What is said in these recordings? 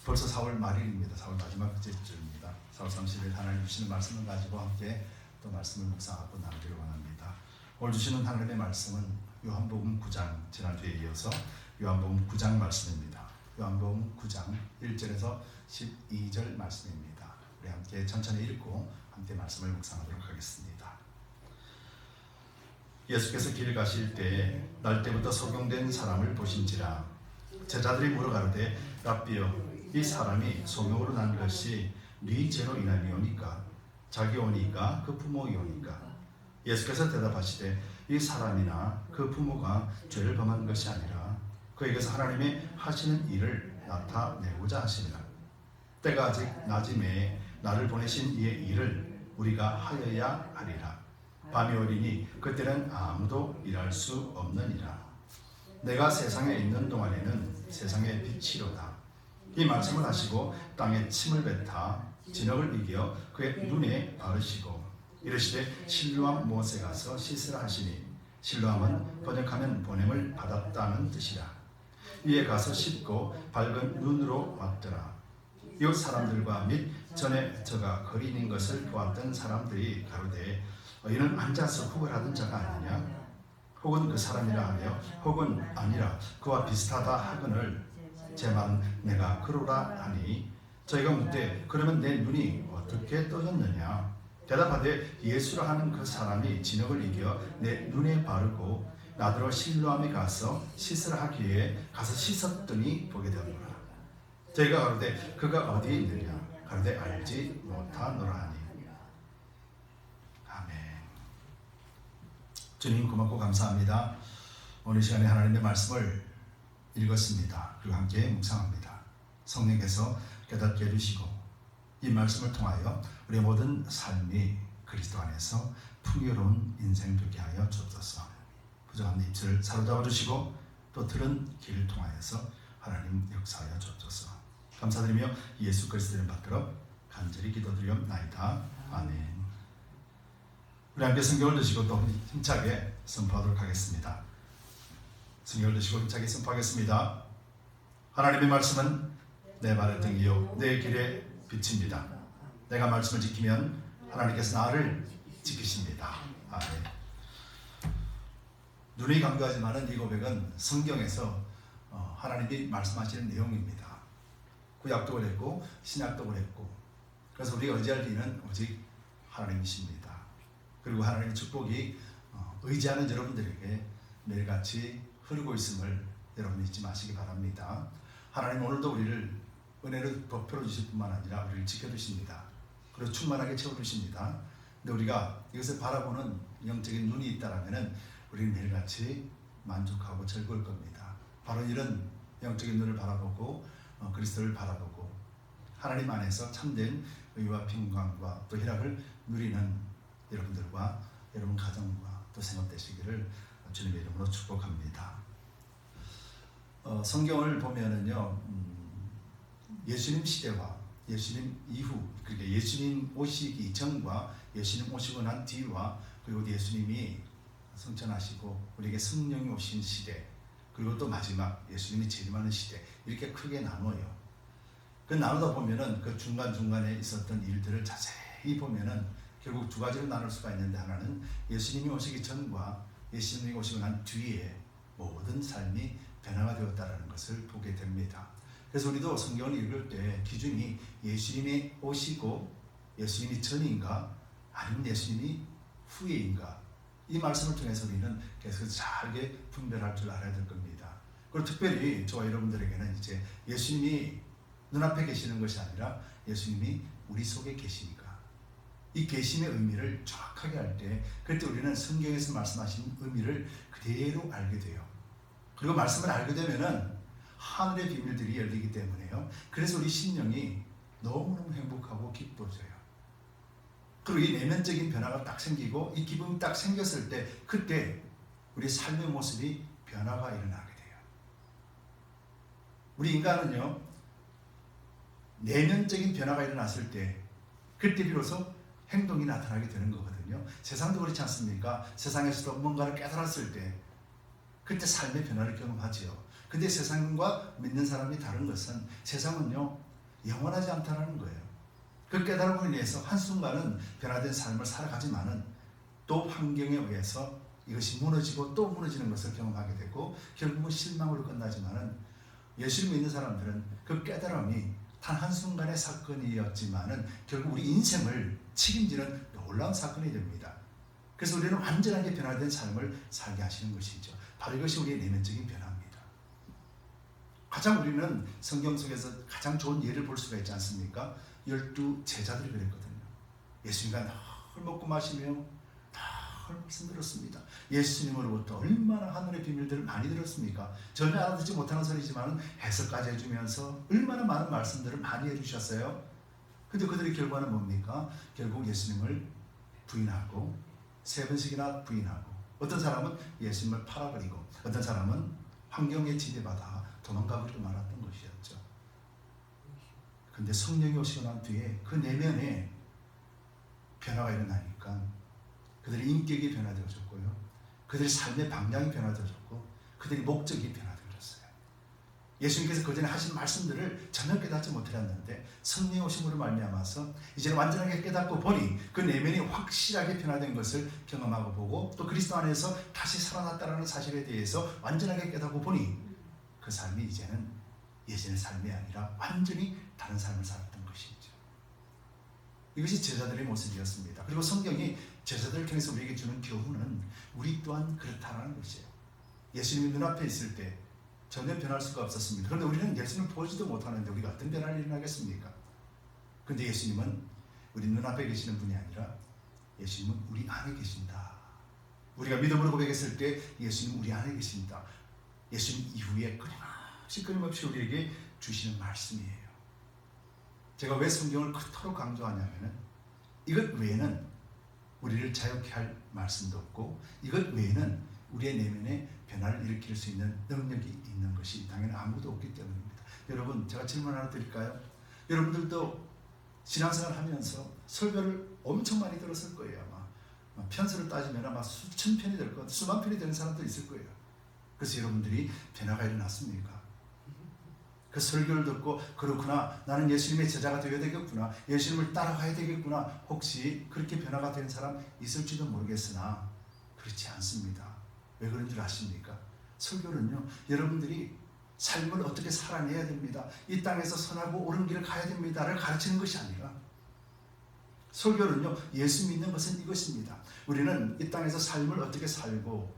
벌써 4월 말일입니다. 4월 마지막 주입니다. 4월 30일 하나님 주시는 말씀을 가지고 함께 또 말씀을 묵상하고 나누기를 원합니다. 오늘 주시는 하나님의 말씀은 요한복음 9장, 지난주에 이어서 요한복음 9장 말씀입니다. 요한복음 9장 1절에서 12절 말씀입니다. 우리 함께 천천히 읽고 함께 말씀을 묵상하도록 하겠습니다. 예수께서 길 가실 때에 날 때부터 소경된 사람을 보신지라. 제자들이 물어가로되 랍비여, 이 사람이 소경으로 난 것이 네 죄로 인함이오니까? 자기 오니까 그 부모이 오니까? 예수께서 대답하시되 이 사람이나 그 부모가 죄를 범한 것이 아니라 그에게서 하나님의 하시는 일을 나타내고자 하시니라. 때가 아직 낮음에 나를 보내신 이의 일을 우리가 하여야 하리라. 밤이 오리니 그때는 아무도 일할 수 없느니라. 내가 세상에 있는 동안에는 세상의 빛이로다. 이 말씀을 하시고 땅에 침을 뱉아 진흙을 이겨 그의 눈에 바르시고 이르시되 실로암 못에 가서 씻으라 하시니, 실로암은 번역하면 보냄을 받았다는 뜻이라. 이에 가서 씻고 밝은 눈으로 왔더라. 이웃 사람들과 및 전에 저가 거리 있는 것을 보았던 사람들이 가로되 이는 앉아서 후걸하던 자가 아니냐? 혹은 그 사람이라 하며 혹은 아니라 그와 비슷하다 하거늘 제 말은 내가 그러라 하니, 저희가 묻되 그러면 내 눈이 어떻게 떠졌느냐? 대답하되 예수라 하는 그 사람이 진흙을 이겨 내 눈에 바르고 나더러 실로암에 가서 씻으라 하기에 가서 씻었더니 보게 되었노라. 저희가 가로되 그가 어디에 있느냐? 가로되 알지 못하노라 하니. 아멘. 주님 고맙고 감사합니다. 오늘 시간에 하나님의 말씀을 읽었습니다. 그리고 함께 묵상합니다. 성령께서 깨닫게 해주시고 이 말씀을 통하여 우리의 모든 삶이 그리스도 안에서 풍요로운 인생 되게 하여 주옵소서. 부족한 입술을 사로잡아 주시고 또 들은 길을 통하여서 하나님 역사하여 주옵소서. 감사드리며 예수 그리스도를 받들어 간절히 기도드리옵나이다. 아멘. 우리 함께 성경을 드시고 또 힘차게 선포하도록 하겠습니다. 성경을 드시고 힘차게 선포하겠습니다. 하나님의 말씀은 내 발의 등이요 내 길의 빛입니다. 내가 말씀을 지키면 하나님께서 나를 지키십니다. 아멘. 눈이 강조하지만은 이 고백은 성경에서 하나님이 말씀하시는 내용입니다. 구약도 그랬고 신약도 그랬고, 그래서 우리가 의지할 이는 오직 하나님이십니다. 그리고 하나님의 축복이 의지하는 여러분들에게 매일같이 흐르고 있음을 여러분 잊지 마시기 바랍니다. 하나님 오늘도 우리를 은혜를 덮여 주실 뿐만 아니라 우리를 지켜주십니다. 그리고 충만하게 채워주십니다. 근데 우리가 이것을 바라보는 영적인 눈이 있다면 우리는 매일같이 만족하고 즐거울 겁니다. 바로 이런 영적인 눈을 바라보고 그리스도를 바라보고 하나님 안에서 참된 의와 평강과 또 희락을 누리는 여러분들과 여러분 가정과 또 생업 되시기를 주님의 이름으로 축복합니다. 성경을 보면은요, 예수님 시대와 예수님 이후, 그러니까 예수님 오시기 전과 예수님 오시고 난 뒤와 그리고 예수님이 성천하시고 우리에게 성령이 오신 시대, 그리고 또 마지막 예수님이 재림하는 시대, 이렇게 크게 나눠요. 그 나누다 보면은 그 중간중간에 있었던 일들을 자세히 보면은 결국 두 가지로 나눌 수가 있는데, 하나는 예수님이 오시기 전과 예수님이 오시고 난 뒤에 모든 삶이 변화가 되었다는 것을 보게 됩니다. 그래서 우리도 성경을 읽을 때 기준이 예수님이 오시고 예수님이 전인가 아니면 예수님이 후에인가, 이 말씀을 통해서 우리는 계속해서 잘게 분별할 줄 알아야 될 겁니다. 그리고 특별히 저와 여러분들에게는 이제 예수님이 눈앞에 계시는 것이 아니라 예수님이 우리 속에 계시니까 이 계심의 의미를 정확하게 할 때, 그때 우리는 성경에서 말씀하신 의미를 그대로 알게 돼요. 그리고 말씀을 알게 되면은 하늘의 비밀들이 열리기 때문에요. 그래서 우리 심령이 너무너무 행복하고 기뻐져요. 그리고 이 내면적인 변화가 딱 생기고 이 기쁨이 딱 생겼을 때, 그때 우리 삶의 모습이 변화가 일어나게 돼요. 우리 인간은요, 내면적인 변화가 일어났을 때 그때 비로소 행동이 나타나게 되는 거거든요. 세상도 그렇지 않습니까? 세상에서도 뭔가를 깨달았을 때 그때 삶의 변화를 경험하지요. 근데 세상과 믿는 사람이 다른 것은, 세상은요 영원하지 않다는 거예요. 그 깨달음으로 인해서 한순간은 변화된 삶을 살아가지만은 또 환경에 의해서 이것이 무너지고 또 무너지는 것을 경험하게 되고 결국은 실망으로 끝나지만은 예수를 믿는 사람들은 그 깨달음이 단 한순간의 사건이었지만은 결국 우리 인생을 책임지는 놀라운 사건이 됩니다. 그래서 우리는 완전하게 변화된 삶을 살게 하시는 것이죠. 바로 이것이 우리의 내면적인 변화입니다. 가장 우리는 성경 속에서 가장 좋은 예를 볼 수가 있지 않습니까? 12 제자들이 그랬거든요. 예수님과 늘 먹고 마시며 늘 말씀 들었습니다. 예수님으로부터 얼마나 하늘의 비밀들을 많이 들었습니까? 전혀 알아듣지 못하는 소리지만 해석까지 해주면서 얼마나 많은 말씀들을 많이 해주셨어요. 근데 그들의 결과는 뭡니까? 결국 예수님을 부인하고 3번씩이나 부인하고, 어떤 사람은 예수님을 팔아버리고, 어떤 사람은 환경에 지배받아 도망가버리고 말았던 것이었죠. 근데 성령이 오시고 난 뒤에 그 내면에 변화가 일어나니까 그들의 인격이 변화되어졌고요, 그들의 삶의 방향이 변화되어졌고, 그들의 목적이 변화되어졌어요. 예수님께서 그전에 하신 말씀들을 전혀 깨닫지 못했는데 성령이 오심으로 말미암아서 이제는 완전하게 깨닫고 보니 그 내면이 확실하게 변화된 것을 경험하고 보고, 또 그리스도 안에서 다시 살아났다는 사실에 대해서 완전하게 깨닫고 보니 그 삶이 이제는 예전의 삶이 아니라 완전히 다른 삶을 살았던 것이죠. 이것이 제자들의 모습이었습니다. 그리고 성경이 제자들을 통해서 우리에게 주는 교훈은 우리 또한 그렇다는 것이에요. 예수님이 눈앞에 있을 때 전혀 변할 수가 없었습니다. 그런데 우리는 예수님을 보지도 못하는데 우리가 어떤 변화를 일어나겠습니까? 그런데 예수님은 우리 눈앞에 계시는 분이 아니라 예수님은 우리 안에 계신다. 우리가 믿음으로 고백했을 때 예수님은 우리 안에 계신다. 예수님 이후에 끊임없이 우리에게 주시는 말씀이에요. 제가 왜 성경을 그토록 강조하냐면은 이것 외에는 우리를 자유케 할 말씀도 없고, 이것 외에는 우리의 내면에 변화를 일으킬 수 있는 능력이 있는 것이 당연히 아무도 없기 때문입니다. 여러분, 제가 질문 하나 드릴까요? 여러분들도 신앙생활 하면서 설교를 엄청 많이 들었을 거예요. 아마 편수를 따지면 아마 수천 편이 될 것, 수만 편이 되는 사람도 있을 거예요. 그래서 여러분들이 변화가 일어났습니까? 그 설교를 듣고 그렇구나, 나는 예수님의 제자가 되어야 되겠구나, 예수님을 따라가야 되겠구나, 혹시 그렇게 변화가 된 사람 있을지도 모르겠으나 그렇지 않습니다. 왜 그런 줄 아십니까? 설교는요, 여러분들이 삶을 어떻게 살아내야 됩니다, 이 땅에서 선하고 옳은 길을 가야 됩니다를 가르치는 것이 아니라, 설교는요, 예수 믿는 것은 이것입니다. 우리는 이 땅에서 삶을 어떻게 살고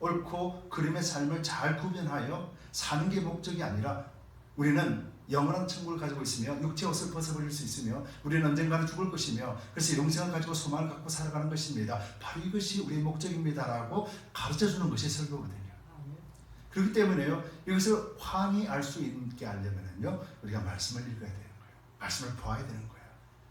옳고 그름의 삶을 잘 구별하여 사는 게 목적이 아니라, 우리는 영원한 천국을 가지고 있으며 육체 옷을 벗어버릴 수 있으며 우리는 언젠가는 죽을 것이며 그래서 영생을 가지고 소망을 갖고 살아가는 것입니다. 바로 이것이 우리의 목적입니다라고 가르쳐주는 것이 설교거든요. 그렇기 때문에요, 여기서 환히 알 수 있게 하려면요, 우리가 말씀을 읽어야 되는 거예요. 말씀을 보아야 되는 거예요.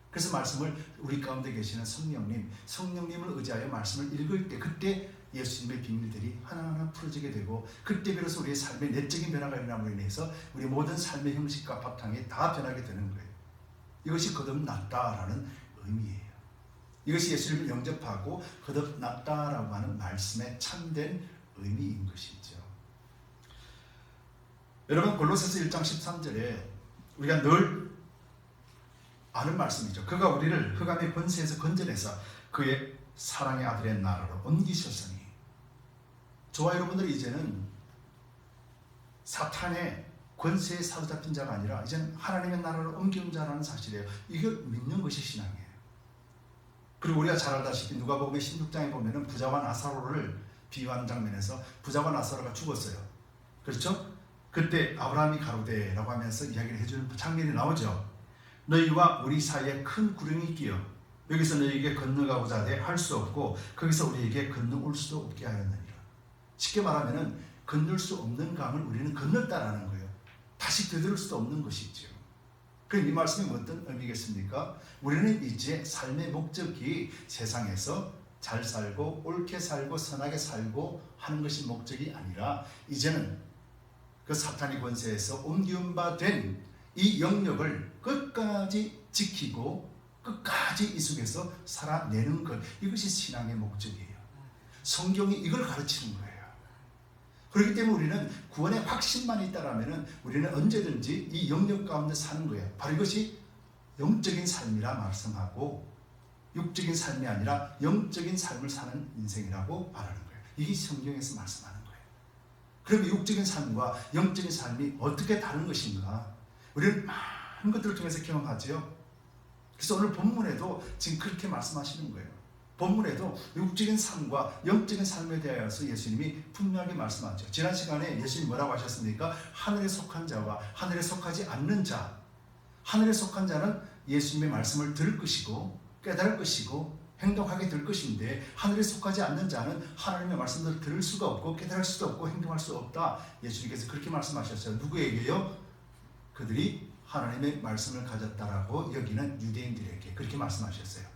그래서 말씀을 우리 가운데 계시는 성령님을 의지하여 말씀을 읽을 때, 그때 예수님의 비밀들이 하나하나 풀어지게 되고, 그때 비로소 우리의 삶의 내적인 변화가 일어남으로 인해서 우리 모든 삶의 형식과 바탕이 다 변하게 되는 거예요. 이것이 거듭났다라는 의미예요. 이것이 예수님을 영접하고 거듭났다라고 하는 말씀의 참된 의미인 것이죠. 여러분, 골로새서 1장 13절에 우리가 늘 아는 말씀이죠. 그가 우리를 흑암의 권세에서 건져내서 그의 사랑의 아들의 나라로 옮기셨으니. 저와 여러분들이 이제는 사탄의 권세에 사로잡힌 자가 아니라 이제는 하나님의 나라로 옮겨온 자라는 사실이에요. 이걸 믿는 것이 신앙이에요. 그리고 우리가 잘 알다시피 누가복음 16장에 보면은 부자와 나사로를 비유하는 장면에서 부자와 나사로가 죽었어요. 그렇죠? 그때 아브라함이 가로되라고 하면서 이야기를 해주는 장면이 나오죠. 너희와 우리 사이에 큰 구름이 끼어 여기서 너희에게 건너가고자 하되 할 수 없고 거기서 우리에게 건너올 수도 없게 하였느니라. 쉽게 말하면 건널 수 없는 강을 우리는 건넜다라는 거예요. 다시 되돌릴 수도 없는 것이죠. 그럼 이 말씀이 어떤 의미겠습니까? 우리는 이제 삶의 목적이 세상에서 잘 살고 옳게 살고 선하게 살고 하는 것이 목적이 아니라, 이제는 그 사탄의 권세에서 옮기운 바 된 이 영역을 끝까지 지키고 끝까지 이 속에서 살아내는 것, 이것이 신앙의 목적이에요. 성경이 이걸 가르치는 거예요. 그렇기 때문에 우리는 구원의 확신만 있다라면 우리는 언제든지 이 영역 가운데 사는 거예요. 바로 이것이 영적인 삶이라 말씀하고 육적인 삶이 아니라 영적인 삶을 사는 인생이라고 말하는 거예요. 이게 성경에서 말씀하는 거예요. 그럼 육적인 삶과 영적인 삶이 어떻게 다른 것인가? 우리는 많은 것들을 통해서 경험하죠. 그래서 오늘 본문에도 지금 그렇게 말씀하시는 거예요. 본문에도 육적인 삶과 영적인 삶에 대해서 예수님이 분명하게 말씀하죠. 지난 시간에 예수님이 뭐라고 하셨습니까? 하늘에 속한 자와 하늘에 속하지 않는 자. 하늘에 속한 자는 예수님의 말씀을 들을 것이고 깨달을 것이고 행동하게 될 것인데, 하늘에 속하지 않는 자는 하나님의 말씀을 들을 수가 없고 깨달을 수도 없고 행동할 수 없다. 예수님께서 그렇게 말씀하셨어요. 누구에게요? 그들이 하나님의 말씀을 가졌다라고 여기는 유대인들에게 그렇게 말씀하셨어요.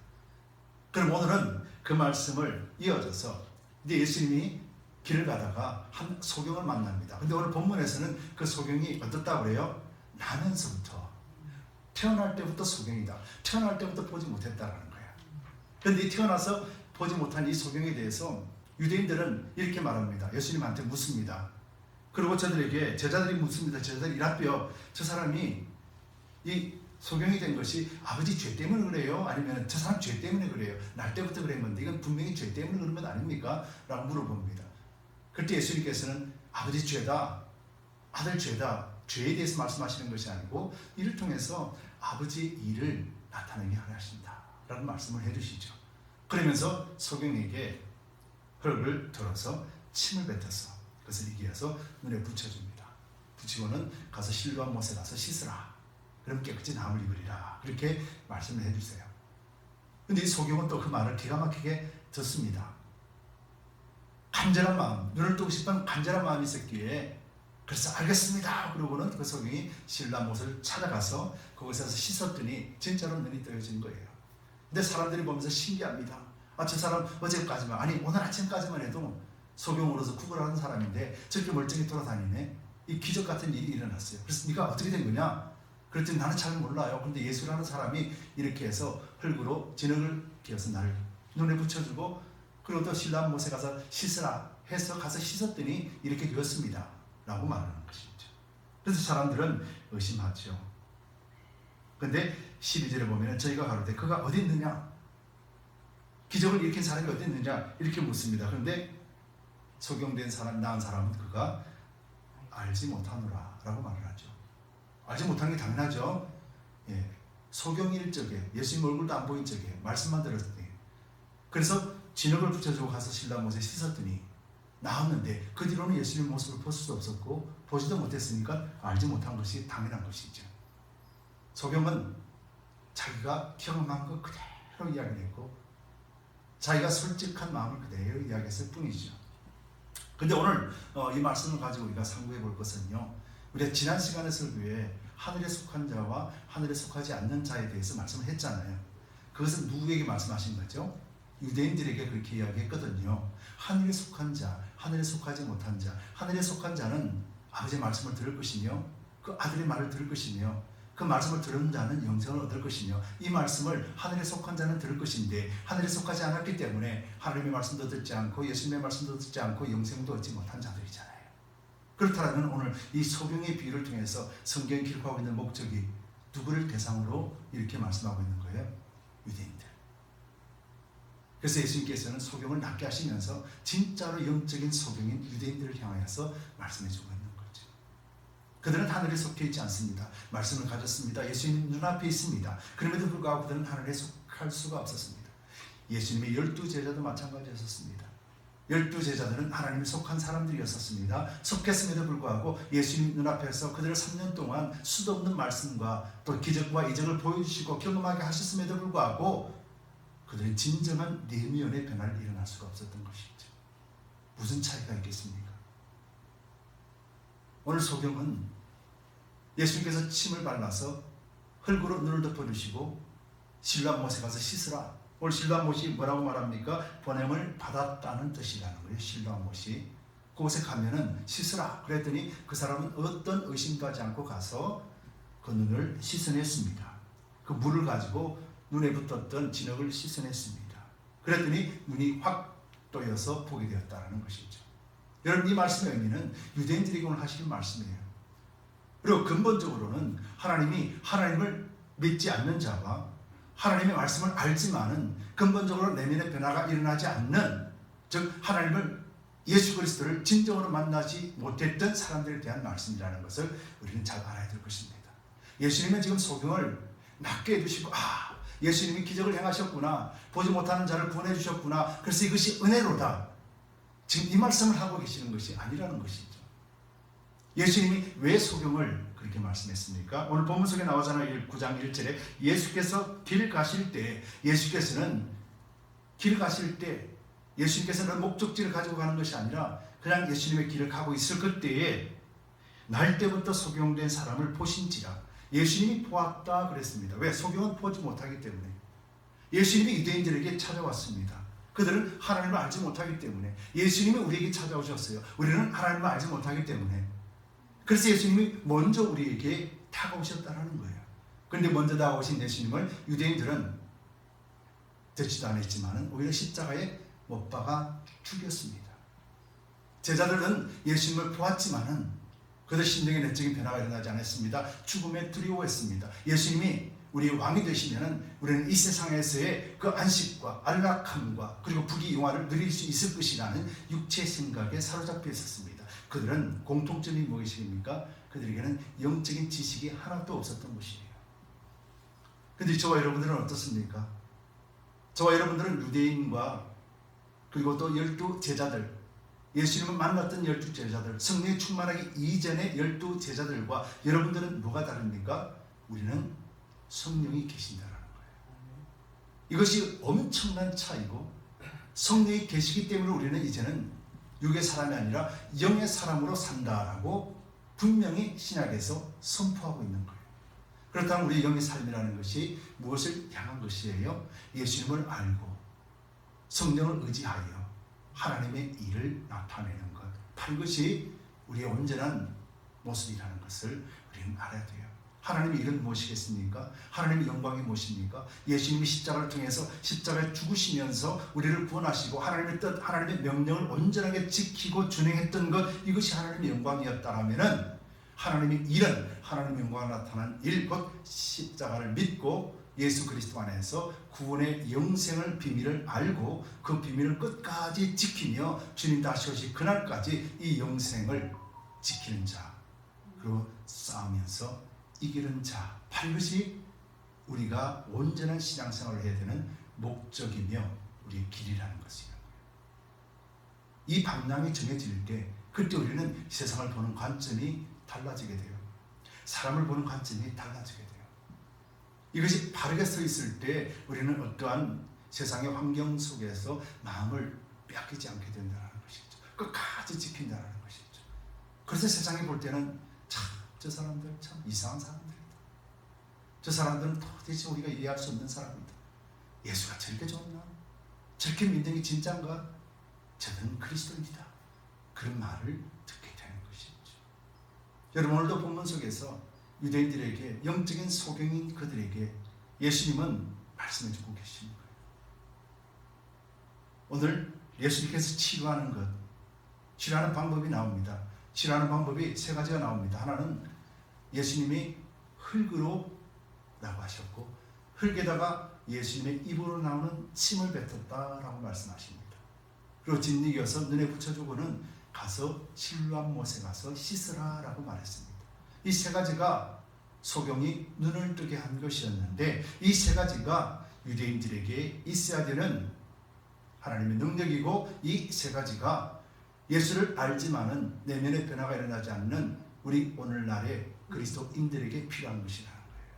그럼 오늘은 그 말씀을 이어져서 이제 예수님이 길을 가다가 한 소경을 만납니다. 근데 오늘 본문에서는 그 소경이 어떻다고 그래요? 나면서부터, 태어날 때부터 소경이다. 태어날 때부터 보지 못했다라는 거야. 그런데 태어나서 보지 못한 이 소경에 대해서 유대인들은 이렇게 말합니다. 예수님한테 묻습니다. 그리고 제자들이 묻습니다. 제자들이 이랍해요. 저 사람이 이 소경이 된 것이 아버지 죄 때문에 그래요? 아니면 저 사람 죄 때문에 그래요? 날 때부터 그런 건데 이건 분명히 죄 때문에 그런 것 아닙니까? 라고 물어봅니다. 그때 예수님께서는 아버지 죄다, 아들 죄다, 죄에 대해서 말씀하시는 것이 아니고 이를 통해서 아버지의 일을 나타내게 하신다 라는 말씀을 해주시죠. 그러면서 소경에게 흙을 들어서 침을 뱉어서 그것을 이기어서 눈에 붙여줍니다. 붙이고는 가서 실로암 못에 가서 씻으라. 그럼 깨끗이 나음을 입으리라. 그렇게 말씀을 해주세요. 근데 이 소경은 또 그 말을 기가 막히게 듣습니다. 간절한 마음, 눈을 뜨고 싶은 간절한 마음이 있었기에 그래서 알겠습니다. 그러고는 그 소경이 실로암 못을 찾아가서 그곳에서 씻었더니 진짜로 눈이 떠여진 거예요. 근데 사람들이 보면서 신기합니다. 아, 저 사람 어제까지만, 아니 오늘 아침까지만 해도 소경으로서 구걸하는 사람인데 저렇게 멀쩡히 돌아다니네. 이 기적 같은 일이 일어났어요. 그래서 네가 어떻게 된 거냐? 그랬더니 나는 잘 몰라요. 근데 예수라는 사람이 이렇게 해서 흙으로 진흙을 끼워서 나를 눈에 붙여주고 그리고 또 실로암 못에 가서 씻으라 해서 가서 씻었더니 이렇게 되었습니다. 라고 말하는 것이죠. 그래서 사람들은 의심하죠. 근데 12절에 보면 저희가 가로되 그가 어디 있느냐? 기적을 일으킨 사람이 어디 있느냐? 이렇게 묻습니다. 그런데 소경된 사람, 낳은 사람은 그가 알지 못하노라 라고 말을 하죠. 알지 못하는 게 당연하죠. 예. 소경일 적에, 예수님 얼굴도 안 보인 적에, 말씀만 들었을 때. 그래서 진흙을 붙여주고 가서 실로암 못에 씻었더니 나왔는데 그 뒤로는 예수님 모습을 볼 수도 없었고 보지도 못했으니까 알지 못한 것이 당연한 것이죠. 소경은 자기가 경험한 것 그대로 이야기를 했고 자기가 솔직한 마음을 그대로 이야기했을 뿐이죠. 근데 오늘 이 말씀을 가지고 우리가 상고해 볼 것은요, 우리가 지난 시간의 설교에 하늘에 속한 자와 하늘에 속하지 않는 자에 대해서 말씀을 했잖아요. 그것은 누구에게 말씀하신 거죠? 유대인들에게 그렇게 이야기했거든요. 하늘에 속한 자, 하늘에 속하지 못한 자. 하늘에 속한 자는 아버지의 말씀을 들을 것이며 그 아들의 말을 들을 것이며 그 말씀을 들은 자는 영생을 얻을 것이며 이 말씀을 하늘에 속한 자는 들을 것인데 하늘에 속하지 않았기 때문에 하나님의 말씀도 듣지 않고 예수님의 말씀도 듣지 않고 영생도 얻지 못한 자들이잖아요. 그렇다면 오늘 이 소경의 비유를 통해서 성경이 기록하고 있는 목적이 누구를 대상으로 이렇게 말씀하고 있는 거예요? 유대인들. 그래서 예수님께서는 소경을 낫게 하시면서 진짜로 영적인 소경인 유대인들을 향하여서 말씀해주고 있는 거죠. 그들은 하늘에 속해 있지 않습니다. 말씀을 가졌습니다. 예수님 눈앞에 있습니다. 그럼에도 불구하고 그들은 하늘에 속할 수가 없었습니다. 예수님의 12제자도 마찬가지였었습니다. 12제자들은 하나님에 속한 사람들이었었습니다. 속했음에도 불구하고 예수님 눈앞에서 그들을 3년 동안 수도 없는 말씀과 또 기적과 이적을 보여주시고 경험하게 하셨음에도 불구하고 그들은 진정한 내면의 변화를 일어날 수가 없었던 것이죠. 무슨 차이가 있겠습니까? 오늘 소경은 예수님께서 침을 발라서 흙으로 눈을 덮어주시고 실로암 못에 가서 씻으라. 오늘 실로암 못이 뭐라고 말합니까? 보냄을 받았다는 뜻이라는 거예요. 실로암 못이. 그곳에 가면은 씻으라. 그랬더니 그 사람은 어떤 의심도 하지 않고 가서 그 눈을 씻어냈습니다. 그 물을 가지고 눈에 붙었던 진흙을 씻어냈습니다. 그랬더니 눈이 확 떠여서 보게 되었다는 것이죠. 여러분, 이 말씀의 의미는 유대인들에게 오늘 하시는 말씀이에요. 그리고 근본적으로는 하나님이 하나님을 믿지 않는 자와 하나님의 말씀을 알지만은 근본적으로 내면의 변화가 일어나지 않는, 즉 하나님을, 예수 그리스도를 진정으로 만나지 못했던 사람들에 대한 말씀이라는 것을 우리는 잘 알아야 될 것입니다. 예수님은 지금 소경을 낫게 해주시고, 예수님이 기적을 행하셨구나, 보지 못하는 자를 구원해 주셨구나, 그래서 이것이 은혜로다, 지금 이 말씀을 하고 계시는 것이 아니라는 것이죠. 예수님이 왜 소경을 그렇게 말씀했습니까? 오늘 본문 속에 나오잖아요. 9장 1절에 예수께서 길 가실 때, 예수님께서는 목적지를 가지고 가는 것이 아니라 그냥 예수님의 길을 가고 있을 그때에 날 때부터 소경된 사람을 보신지라. 예수님이 보았다 그랬습니다. 왜? 소경은 보지 못하기 때문에. 예수님이 유대인들에게 찾아왔습니다. 그들은 하나님을 알지 못하기 때문에. 예수님이 우리에게 찾아오셨어요. 우리는 하나님을 알지 못하기 때문에. 그래서 예수님이 먼저 우리에게 다가오셨다는 거예요. 그런데 먼저 다가오신 예수님을 유대인들은 듣지도 않았지만 오히려 십자가에 못 박아 죽였습니다. 제자들은 예수님을 보았지만은 그들 심령의 내적인 변화가 일어나지 않았습니다. 죽음에 두려워했습니다. 예수님이 우리의 왕이 되시면은 우리는 이 세상에서의 그 안식과 안락함과 그리고 부귀영화를 누릴 수 있을 것이라는 육체 생각에 사로잡혀 있었습니다. 그들은 공통점이 무엇입니까? 그들에게는 영적인 지식이 하나도 없었던 것이에요. 그런데 저와 여러분들은 어떻습니까? 저와 여러분들은 유대인과 그리고 또 12 제자들, 예수님을 만났던 12 제자들, 성령에 충만하기 이전의 12 제자들과 여러분들은 뭐가 다릅니까? 우리는 성령이 계신다는 거예요. 이것이 엄청난 차이고, 성령이 계시기 때문에 우리는 이제는 육의 사람이 아니라 영의 사람으로 산다라고 분명히 신약에서 선포하고 있는 거예요. 그렇다면 우리 영의 삶이라는 것이 무엇을 향한 것이에요? 예수님을 알고 성령을 의지하여 하나님의 일을 나타내는 것, 바로 이것이 우리의 온전한 모습이라는 것을 우리는 알아야 돼요. 하나님의 일은 무엇이겠습니까? 하나님의 영광이 무엇입니까? 예수님이 십자가를 통해서 십자가에 죽으시면서 우리를 구원하시고 하나님의 뜻, 하나님의 명령을 온전하게 지키고 준행했던 것, 이것이 하나님의 영광이었다라면은 하나님의 일은, 하나님의 영광이 나타난 일, 곧 십자가를 믿고 예수 그리스도 안에서 구원의 영생을 비밀을 알고 그 비밀을 끝까지 지키며 주님 다시 오실 그날까지 이 영생을 지키는 자, 그리고 싸우면서 이기는 자, 바로 이것이 우리가 온전한 신앙생활을 해야 되는 목적이며 우리의 길이라는 것이에요. 이 방향이 정해질 때 그때 우리는 세상을 보는 관점이 달라지게 돼요. 사람을 보는 관점이 달라지게 돼요. 이것이 바르게 서 있을 때 우리는 어떠한 세상의 환경 속에서 마음을 빼앗기지 않게 된다는 것이죠. 끝까지 지킨다는 것이죠. 그래서 세상이 볼 때는 참 저 사람들 참 이상한 사람들이다. 저 사람들은 도대체 우리가 이해할 수 없는 사람이다. 예수가 저렇게 좋나? 저렇게 믿는 게 진짜인가? 저들은 그리스도인이다. 그런 말을 듣게 되는 것이죠. 여러분, 오늘도 본문 속에서 유대인들에게, 영적인 소경인 그들에게 예수님은 말씀해 주고 계십니다. 오늘 예수님께서 치료하는 것, 치료하는 방법이 나옵니다. 치료하는 방법이 세 가지가 나옵니다. 하나는 예수님이 흙으로 라고 하셨고, 흙에다가 예수님의 입으로 나오는 침을 뱉었다라고 말씀하십니다. 그리고 짓이겨서 눈에 붙여주고는 가서 실로암 못에 가서 씻으라 라고 말했습니다. 이 세 가지가 소경이 눈을 뜨게 한 것이었는데, 이 세 가지가 유대인들에게 있어야 되는 하나님의 능력이고, 이 세 가지가 예수를 알지만은 내면의 변화가 일어나지 않는 우리 오늘날의 그리스도인들에게 필요한 것이라는 거예요.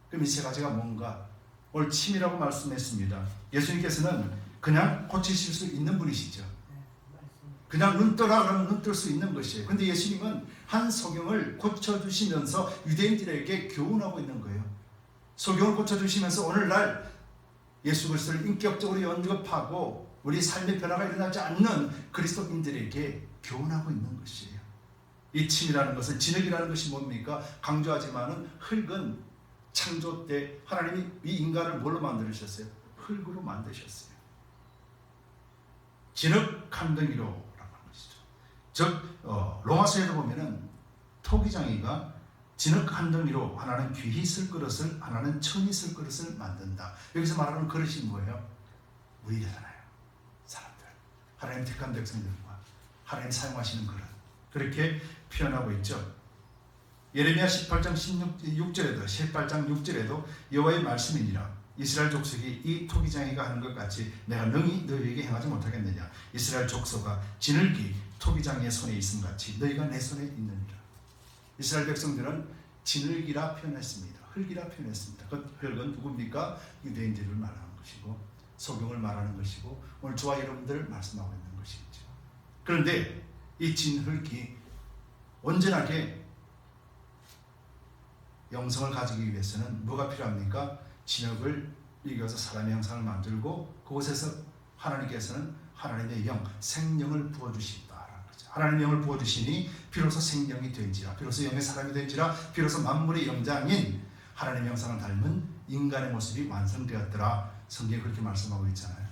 그럼 이 세 가지가 뭔가? 오늘 침이라고 말씀했습니다. 예수님께서는 그냥 고치실 수 있는 분이시죠. 그냥 눈 떠라 그러면 눈 뜰 수 있는 것이에요. 그런데 예수님은 한 소경을 고쳐주시면서 유대인들에게 교훈하고 있는 거예요. 소경을 고쳐주시면서 오늘날 예수 그리스도를 인격적으로 영접하고 우리 삶의 변화가 일어나지 않는 그리스도인들에게 교훈하고 있는 것이에요. 이 침이라는 것은, 진흙이라는 것이 뭡니까? 강조하지만은 흙은 창조 때 하나님이 이 인간을 뭘로 만드셨어요? 흙으로 만드셨어요. 진흙 한덩이로 즉 로마서에도 보면은 토기장이가 진흙 한 덩이로 하나는 귀히 쓸 그릇을, 하나는 천히 쓸 그릇을 만든다. 여기서 말하는 그릇이 뭐예요? 우리잖아요. 사람들, 하나님 택한 백성들과 하나님 사용하시는 그릇, 그렇게 표현하고 있죠. 예레미야 18장 16절에도 18장 6절에도 여호와의 말씀이니라. 이스라엘 족속이 이 토기장이가 하는 것 같이 내가 능히 너희에게 행하지 못하겠느냐. 이스라엘 족속아 진흙이 토기장이의 손에 있음 같이 너희가 내 손에 있느니라. 이스라엘 백성들은 진흙이라 표현했습니다. 흙이라 표현했습니다. 그 흙은 누굽니까? 유대인들을 말하는 것이고 소경을 말하는 것이고 오늘 저와 여러분들을 말씀하고 있는 것이죠. 그런데 이 진흙이 온전하게 영성을 가지기 위해서는 뭐가 필요합니까? 진흙을 이겨서 사람의 형상을 만들고 그곳에서 하나님께서는 하나님의 영, 생명을 부어주신다라는 거죠. 하나님의 영을 부어주시니 비로소 생명이 된지라, 비로소 영의 사람이 된지라, 비로소 만물의 영장인 하나님의 형상을 닮은 인간의 모습이 완성되었더라. 성경이 그렇게 말씀하고 있잖아요.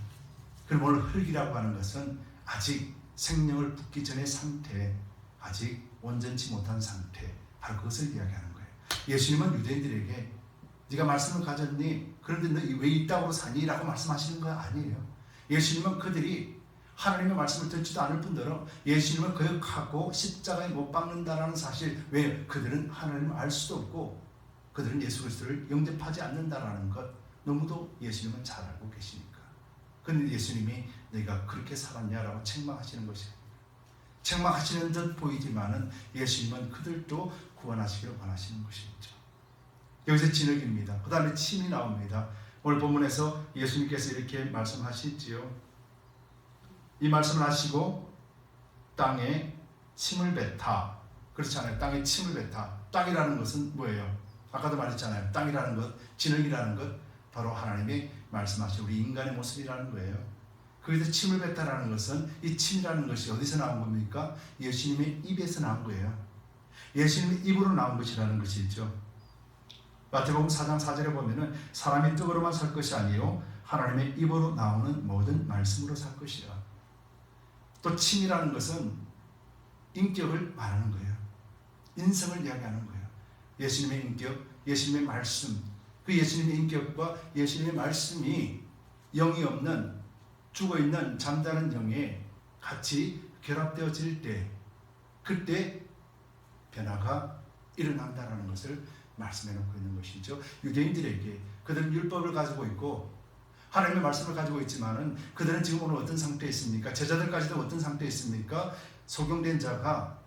그럼 오늘 흙이라고 하는 것은 아직 생명을 붓기 전의 상태, 아직 온전치 못한 상태, 바로 그것을 이야기하는 거예요. 예수님은 유대인들에게 네가 말씀을 가졌니? 그런데 너 왜 이 땅으로 사니? 라고 말씀하시는 거 아니에요. 예수님은 그들이 하나님의 말씀을 듣지도 않을 뿐더러 예수님을 거역하고 십자가에 못 박는다라는 사실, 왜? 그들은 하나님을 알 수도 없고 그들은 예수 그리스도를 영접하지 않는다라는 것 너무도 예수님은 잘 알고 계시니까. 그런데 예수님이 내가 그렇게 살았냐라고 책망하시는 것이에요. 책망하시는 듯 보이지만은 예수님은 그들도 구원하시기를 원하시는 것이죠. 여기서 진흙입니다. 그 다음에 침이 나옵니다. 오늘 본문에서 예수님께서 이렇게 말씀하시지요. 이 말씀을 하시고 땅에 침을 뱉다. 그렇잖아요. 땅에 침을 뱉다. 땅이라는 것은 뭐예요? 아까도 말했잖아요. 땅이라는 것, 진흙이라는 것, 바로 하나님이 말씀하신 우리 인간의 모습이라는 거예요. 거기서 침을 뱉다라는 것은 이 침이라는 것이 어디서 나온 겁니까? 예수님의 입에서 나온 거예요. 예수님의 입으로 나온 것이라는 것이죠. 마태복음 4장 4절에 보면은 사람이 떡으로만 살 것이 아니요 하나님의 입으로 나오는 모든 말씀으로 살 것이라. 또 침이라는 것은 인격을 말하는 거예요. 인성을 이야기하는 거예요. 예수님의 인격, 예수님의 말씀, 그 예수님의 인격과 예수님의 말씀이 영이 없는 죽어있는 잠자는 영에 같이 결합되어질 때, 그때 변화가 일어난다는 것을 말씀해놓고 있는 것이죠. 유대인들에게 그들은 율법을 가지고 있고 하나님의 말씀을 가지고 있지만은 그들은 지금 오늘 어떤 상태에 있습니까? 제자들까지도 어떤 상태에 있습니까? 소경된 자가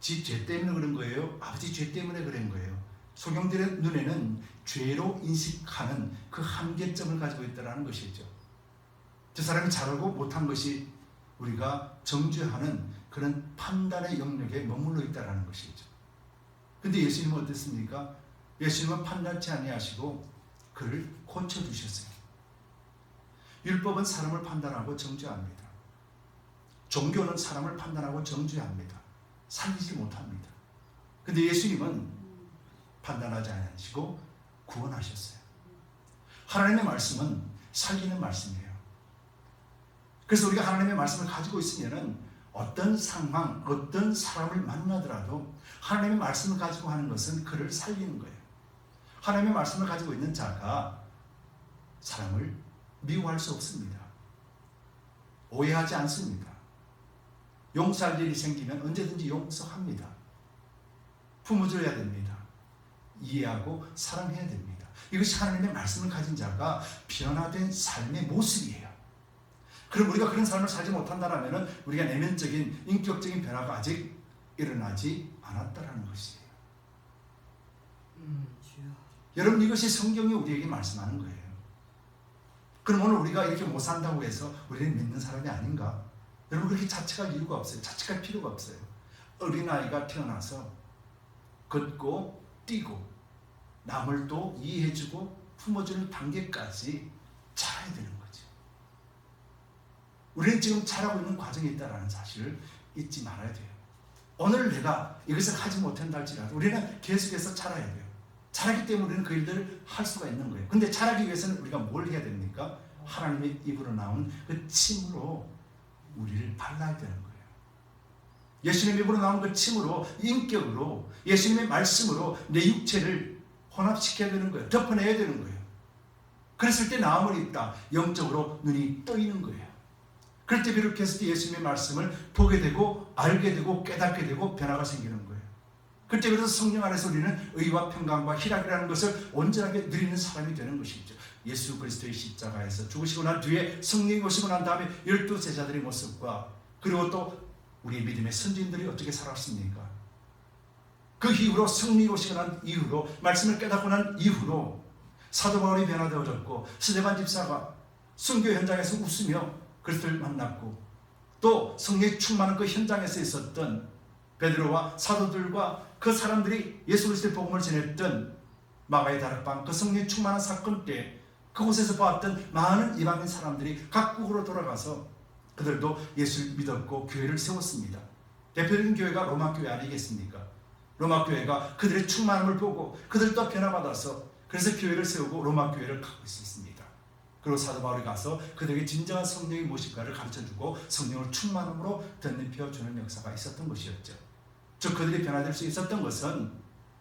지 죄 때문에 그런 거예요? 아버지 죄 때문에 그런 거예요? 소경들의 눈에는 죄로 인식하는 그 한계점을 가지고 있다는 것이죠. 저 사람이 잘하고 못한 것이 우리가 정죄하는 그런 판단의 영역에 머물러 있다는 것이죠. 근데 예수님은 어땠습니까? 예수님은 판단치 아니하시고 그를 고쳐주셨어요. 율법은 사람을 판단하고 정죄합니다. 종교는 사람을 판단하고 정죄합니다. 살리지 못합니다. 근데 예수님은 판단하지 않으시고 구원하셨어요. 하나님의 말씀은 살리는 말씀이에요. 그래서 우리가 하나님의 말씀을 가지고 있으면은 어떤 상황, 어떤 사람을 만나더라도 하나님의 말씀을 가지고 하는 것은 그를 살리는 거예요. 하나님의 말씀을 가지고 있는 자가 사람을 미워할 수 없습니다. 오해하지 않습니다. 용서할 일이 생기면 언제든지 용서합니다. 품어줘야 됩니다. 이해하고 사랑해야 됩니다. 이것이 하나님의 말씀을 가진 자가 변화된 삶의 모습이에요. 그럼 우리가 그런 삶을 살지 못한다면 우리가 내면적인 인격적인 변화가 아직 일어나지 않았다라는 것이에요. 여러분, 이것이 성경이 우리에게 말씀하는 거예요. 그럼 오늘 우리가 이렇게 못 산다고 해서 우리는 믿는 사람이 아닌가? 여러분, 그렇게 자책할 이유가 없어요. 자책할 필요가 없어요. 어린아이가 태어나서 걷고 뛰고 남을 또 이해해주고 품어주는 단계까지 자라야 되는 거죠. 우리는 지금 자라고 있는 과정에 있다는 사실을 잊지 말아야 돼요. 오늘 내가 이것을 하지 못한다 할지라도 우리는 계속해서 자라야 돼요. 자라기 때문에 우리는 그 일들을 할 수가 있는 거예요. 근데 자라기 위해서는 우리가 뭘 해야 됩니까? 하나님의 입으로 나온 그 침으로 우리를 발라야 되는 거예요. 예수님의 입으로 나오는 그 침으로, 인격으로, 예수님의 말씀으로 내 육체를 혼합시켜야 되는 거예요. 덮어내야 되는 거예요. 그랬을 때 나음을 입다. 영적으로 눈이 떠있는 거예요. 그럴 때 비롯해서 예수님의 말씀을 보게 되고 알게 되고 깨닫게 되고 변화가 생기는 거예요. 그때 그래서 성령 안에서 우리는 의와 평강과 희락이라는 것을 온전하게 누리는 사람이 되는 것이죠. 예수 그리스도의 십자가에서 죽으시고 난 뒤에 성령이 오시고 난 다음에 12 제자들의 모습과 그리고 또 우리 믿음의 선진들이 어떻게 살았습니까? 그 이후로 성령이 오시고 난 이후로 말씀을 깨닫고 난 이후로 사도 바울이 변화되어졌고 스데반 집사가 순교 현장에서 웃으며 그리스도를 만났고 또 성령이 충만한 그 현장에서 있었던 베드로와 사도들과 그 사람들이 예수 그리스도의 복음을 전했던 마가의 다락방 그 성령이 충만한 사건 때 그곳에서 봤던 많은 이방인 사람들이 각국으로 돌아가서 그들도 예수를 믿었고 교회를 세웠습니다. 대표적인 교회가 로마 교회 아니겠습니까? 로마 교회가 그들의 충만함을 보고 그들도 변화받아서 그래서 교회를 세우고 로마 교회를 갖고 있었습니다. 그리고 사도 바울이 가서 그들에게 진정한 성령이 무엇인가를 가르쳐주고 성령을 충만함으로 덧입혀주는 역사가 있었던 것이었죠. 즉 그들이 변화될 수 있었던 것은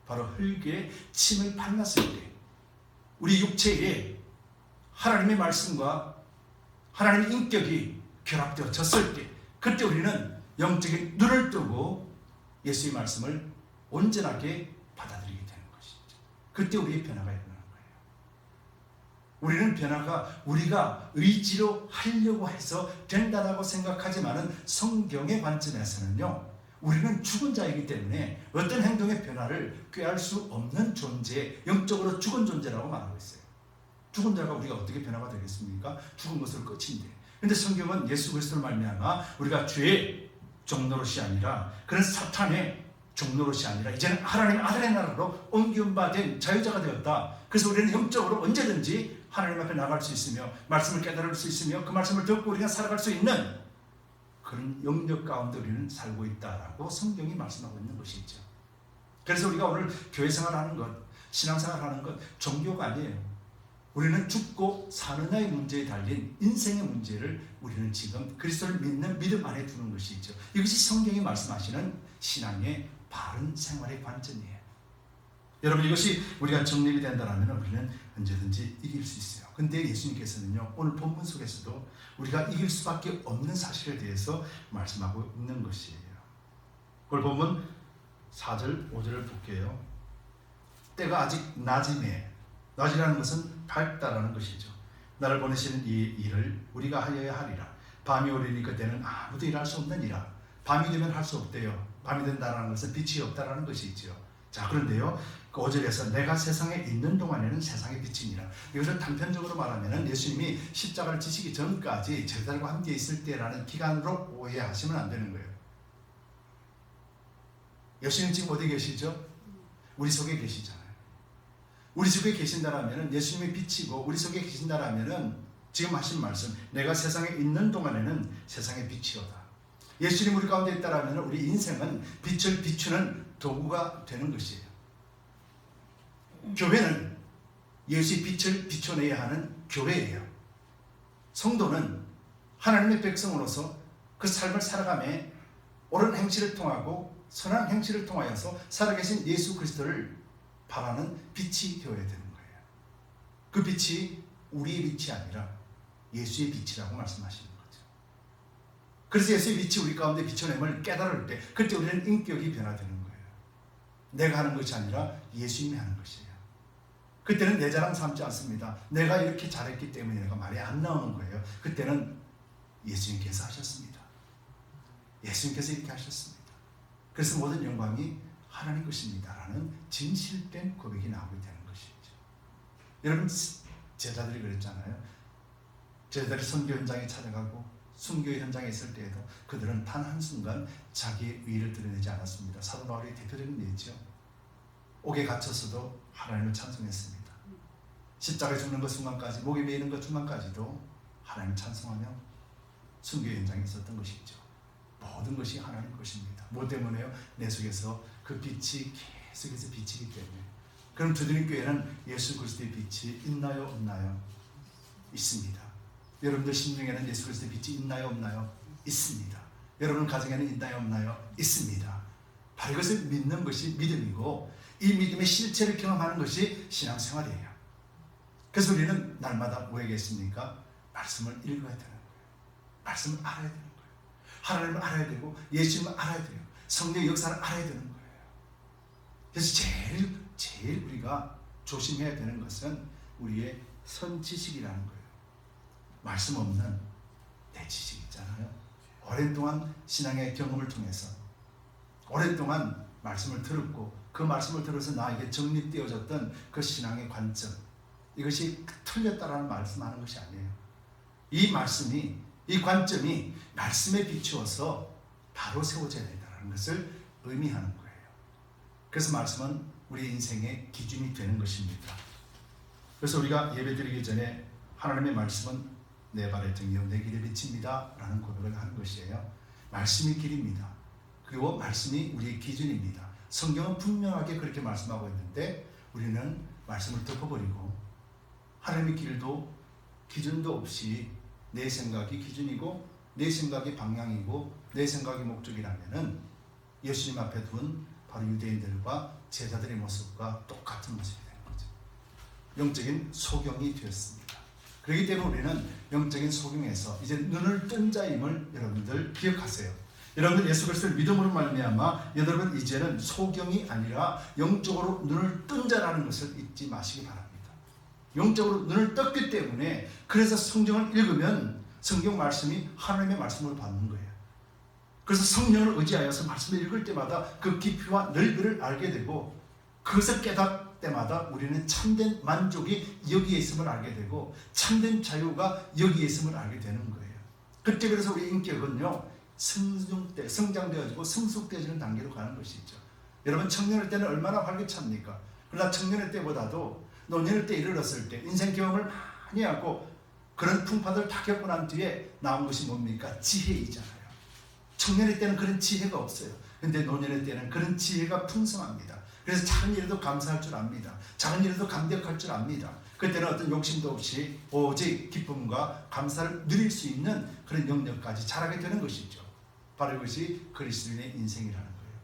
바로 흙에 침을 발랐을 때 우리 육체에 하나님의 말씀과 하나님의 인격이 결합되어졌을 때 그때 우리는 영적인 눈을 뜨고 예수의 말씀을 온전하게 받아들이게 되는 것이죠. 그때 우리의 변화가 일어나는 거예요. 우리는 변화가 우리가 의지로 하려고 해서 된다라고 생각하지만은 성경의 관점에서는요 우리는 죽은 자이기 때문에 어떤 행동의 변화를 꾀할 수 없는 존재, 영적으로 죽은 존재라고 말하고 있어요. 죽은 자가 우리가 어떻게 변화가 되겠습니까? 죽은 것으로 끝인데. 그런데 성경은 예수 그리스도를 말미암아 우리가 죄의 종노릇이 아니라 그런 사탄의 종노릇이 아니라 이제는 하나님 아들의 나라로 옮긴 바 된 자유자가 되었다. 그래서 우리는 영적으로 언제든지 하나님 앞에 나갈 수 있으며 말씀을 깨달을 수 있으며 그 말씀을 듣고 우리가 살아갈 수 있는 그런 영역 가운데 우리는 살고 있다라고 성경이 말씀하고 있는 것이죠. 그래서 우리가 오늘 교회 생활하는 것, 신앙생활하는 것 종교가 아니에요. 우리는 죽고 사느냐의 문제에 달린 인생의 문제를 우리는 지금 그리스도를 믿는 믿음 안에 두는 것이죠. 이것이 성경이 말씀하시는 신앙의 바른 생활의 관점이에요. 여러분 이것이 우리가 정립이 된다면 우리는 언제든지 이길 수 있어요. 근데 예수님께서는요 오늘 본문 속에서도 우리가 이길 수밖에 없는 사실에 대해서 말씀하고 있는 것이에요. 그걸 보면 4절 5절을 볼게요. 때가 아직 낮임에 낮이라는 것은 밝다라는 것이죠. 나를 보내시는 이 일을 우리가 하여야 하리라. 밤이 오리니 그때는 아무도 일할 수 없는 일이라. 밤이 되면 할 수 없대요. 밤이 된다는 것은 빛이 없다라는 것이죠. 자 그런데요 그 5절에서 내가 세상에 있는 동안에는 세상의 빛이니라. 이것을 단편적으로 말하면 예수님이 십자가를 지시기 전까지 제자들과 함께 있을 때라는 기간으로 오해하시면 안 되는 거예요. 예수님 지금 어디 계시죠? 우리 속에 계시잖아요. 우리 속에 계신다라면 예수님의 빛이고 우리 속에 계신다라면 지금 하신 말씀 내가 세상에 있는 동안에는 세상의 빛이로다. 예수님 우리 가운데 있다라면 우리 인생은 빛을 비추는 도구가 되는 것이에요. 교회는 예수의 빛을 비춰내야 하는 교회예요. 성도는 하나님의 백성으로서 그 삶을 살아가며 옳은 행실을 통하고 선한 행실을 통하여서 살아계신 예수 그리스도를 바라는 빛이 되어야 되는 거예요. 그 빛이 우리의 빛이 아니라 예수의 빛이라고 말씀하시는 거죠. 그래서 예수의 빛이 우리 가운데 비춰냄을 깨달을 때 그때 우리는 인격이 변화되는 거예요. 내가 하는 것이 아니라 예수님이 하는 것이에요. 그때는 내 자랑 삼지 않습니다. 내가 이렇게 잘했기 때문에 내가 말이 안 나오는 거예요. 그때는 예수님께서 하셨습니다. 예수님께서 이렇게 하셨습니다. 그래서 모든 영광이 하나님 것입니다라는 진실된 고백이 나오게 되는 것이죠. 여러분 제자들이 그랬잖아요. 제자들이 선교 현장에 찾아가고 순교 현장에 있을 때에도 그들은 단 한순간 자기의 의의를 드러내지 않았습니다. 사도 바울의 대표적인 예죠. 옥에 갇혔어도 하나님을 찬송했습니다. 십자가에 죽는 것 순간까지 목에 매이는 것 순간까지도 하나님을 찬송하며 순교 현장에 있었던 것이죠. 모든 것이 하나님 것입니다. 뭐 때문에요? 내 속에서 그 빛이 계속해서 비치기 때문에. 그럼 주드림 교회는 예수 그리스도의 빛이 있나요? 없나요? 있습니다. 여러분들 심중에는 예수 그리스도의 빛이 있나요? 없나요? 있습니다. 여러분 가정에는 있나요, 없나요? 있습니다. 바로 이것을 믿는 것이 믿음이고 이 믿음의 실체를 경험하는 것이 신앙생활이에요. 그래서 우리는 날마다 뭐하겠습니까? 말씀을 읽어야 되는 거예요. 말씀을 알아야 되는 거예요. 하나님을 알아야 되고 예수님을 알아야 돼요. 성령의 역사를 알아야 되는 거예요. 그래서 제일 우리가 조심해야 되는 것은 우리의 선지식이라는 거예요. 말씀 없는 내 지식 있잖아요. 오랫동안 신앙의 경험을 통해서 오랫동안 말씀을 들었고 그 말씀을 들어서 나에게 정립되어졌던 그 신앙의 관점, 이것이 틀렸다라는 말씀하는 것이 아니에요. 이 말씀이, 이 관점이 말씀에 비추어서 바로 세워져야 된다는 것을 의미하는 거예요. 그래서 말씀은 우리 인생의 기준이 되는 것입니다. 그래서 우리가 예배드리기 전에 하나님의 말씀은 내 발의 등이요 내 길의 빛입니다 라는 고백을 하는 것이에요. 말씀이 길입니다. 그리고 말씀이 우리의 기준입니다. 성경은 분명하게 그렇게 말씀하고 있는데 우리는 말씀을 덮어버리고 하나님의 길도 기준도 없이 내 생각이 기준이고 내 생각이 방향이고 내 생각이 목적이라면은 예수님 앞에 둔 바로 유대인들과 제자들의 모습과 똑같은 모습이 되는 거죠. 영적인 소경이 되었습니다. 그렇기 때문에 우리는 영적인 소경에서 이제 눈을 뜬 자임을 여러분들 기억하세요. 여러분들 예수 그리스도를 믿음으로 말미암아 여러분 이제는 소경이 아니라 영적으로 눈을 뜬 자라는 것을 잊지 마시기 바랍니다. 영적으로 눈을 떴기 때문에 그래서 성경을 읽으면 성경 말씀이 하나님의 말씀으로 받는 거예요. 그래서 성령을 의지하여서 말씀을 읽을 때마다 그 깊이와 넓이를 알게 되고 그것을 깨닫을 때마다 우리는 참된 만족이 여기에 있음을 알게 되고 참된 자유가 여기에 있음을 알게 되는 거예요. 그때 그래서 우리 인격은요 성장되어지고 성숙되어지는 단계로 가는 것이죠. 여러분 청년일 때는 얼마나 활기찹니까? 그러나 청년일 때보다도 노년일 때 이르렀을 때 인생 경험을 많이 하고 그런 풍파들을 다 겪고 난 뒤에 나온 것이 뭡니까? 지혜이잖아요. 청년일 때는 그런 지혜가 없어요. 근데 노년일 때는 그런 지혜가 풍성합니다. 그래서 작은 일에도 감사할 줄 압니다. 작은 일에도 감격할 줄 압니다. 그때는 어떤 욕심도 없이 오직 기쁨과 감사를 누릴 수 있는 그런 영역까지 자라게 되는 것이죠. 바로 이것이 그리스도인의 인생이라는 거예요.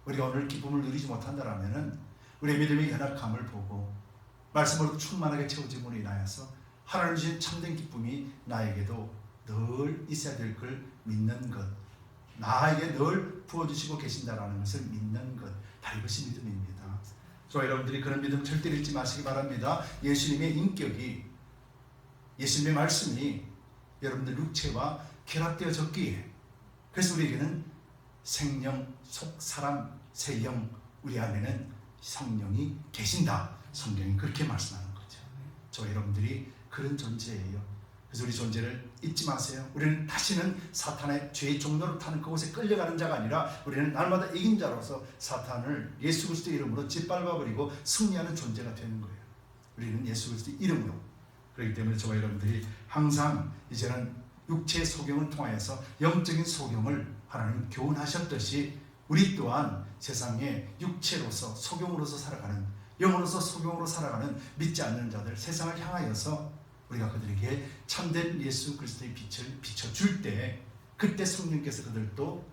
우리가 오늘 기쁨을 누리지 못한다면 우리의 믿음의 연약함을 보고 말씀으로 충만하게 채워짐으로 인하여서 하나님 주신 참된 기쁨이 나에게도 늘 있어야 될 걸 믿는 것, 나에게 늘 부어주시고 계신다라는 것을 믿는 것, 바로 이것이 믿음입니다. 저 여러분들이 그런 믿음 절대 잃지 마시기 바랍니다. 예수님의 인격이, 예수님의 말씀이 여러분들 육체와 결합되어졌기에 그래서 우리에게는 생명, 속, 사람, 새 영, 우리 안에는 성령이 계신다. 성경이 그렇게 말씀하는 거죠. 저 여러분들이 그런 존재예요. 그래서 우리 존재를 잊지 마세요. 우리는 다시는 사탄의 죄의 종로를 타는 그곳에 끌려가는 자가 아니라 우리는 날마다 이긴 자로서 사탄을 예수 그리스도의 이름으로 짓밟아버리고 승리하는 존재가 되는 거예요. 우리는 예수 그리스도의 이름으로. 그렇기 때문에 저와 여러분들이 항상 이제는 육체의 소경을 통하여서 영적인 소경을 하나님 교훈하셨듯이 우리 또한 세상에 육체로서 소경으로서 살아가는, 영으로서 소경으로 살아가는 믿지 않는 자들, 세상을 향하여서 우리가 그들에게 참된 예수 그리스도의 빛을 비춰줄 때 그때 성령께서 그들도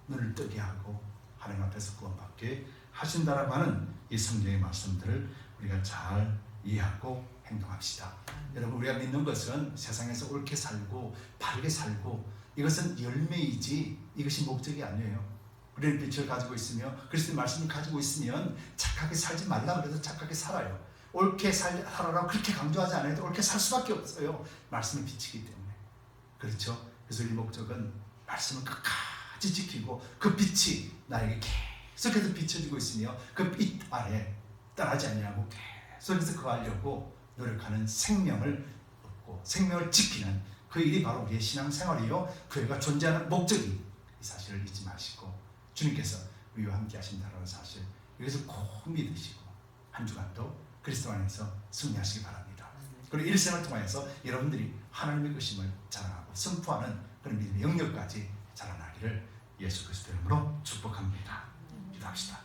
눈을 뜨게 하고 하나님 앞에서 구원받게 하신다라고 하는 이 성경의 말씀들을 우리가 잘 이해하고 행동합시다. 여러분, 우리가 믿는 것은 세상에서 옳게 살고 바르게 살고 이것은 열매이지 이것이 목적이 아니에요. 우리는 빛을 가지고 있으며 그리스도의 말씀을 가지고 있으면 착하게 살지 말라 그래도 착하게 살아요. 옳게 살아라고 그렇게 강조하지 않아도 옳게 살 수밖에 없어요. 말씀을 비치기 때문에. 그렇죠? 그래서 이 목적은 말씀을 끝까지 지키고 그 빛이 나에게 계속해서 비춰지고 있으며 그 빛 아래 떠나지 않냐고 계속해서 거하려고 노력하는 생명을 얻고 생명을 지키는 그 일이 바로 우리의 신앙생활이요. 교회가 존재하는 목적이 이 사실을 잊지 마시고 주님께서 우리와 함께 하신다는 사실 이것을 꼭 믿으시고 한 주간도 그리스도 안에서 승리하시기 바랍니다. 그리고 일생을 통해서 여러분들이 하나님의 것임을 자랑하고 선포하는 그런 믿음의 영역까지 자라나기를 예수 그리스도 이름으로 축복합니다. 기도합시다.